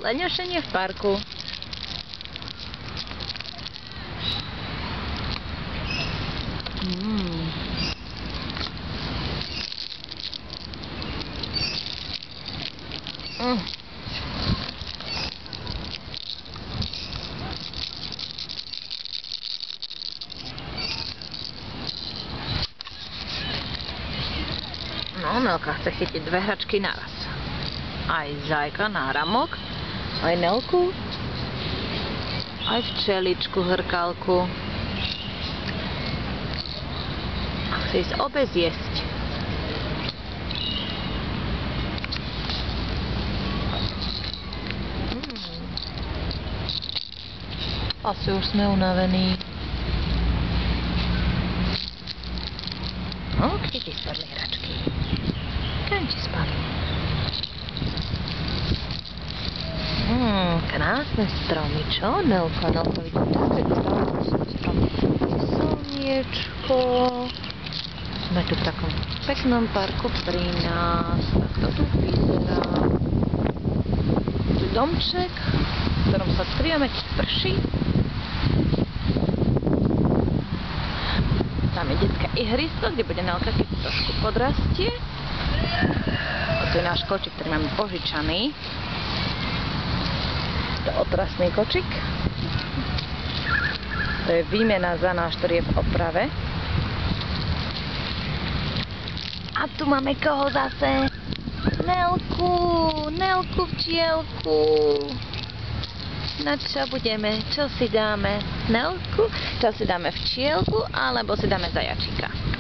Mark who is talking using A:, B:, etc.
A: Leňošenie v parku. No, Nelka chce chytiť dve hračky naraz. Aj Zajka, náramok, aj Nelku, aj včeličku, hrkalku. A chce ísť obe zjesť. Asi už sme unavení. No, kde ti spadli hračky? Kam ti spadli? Krásne stromy, čo? Nelka, vidíte, také krásne stromy. Slniečko. Sme tu v takom peknom parku pri nás. Tak to tu vyzerá. Tu domček, v ktorom sa skrývame, keď prší. Tam je detské ihrisko, kde bude Nelka, keď trošku podrastie. A tu je náš kočík, ktorý máme požičaný. To je otrasný kočík. To je výmena za náš, ktorý je v oprave. A tu máme koho zase? Nelku včielku. No čo budeme? Čo si dáme? Nelku? Čo si dáme včielku? Alebo si dáme zajačika?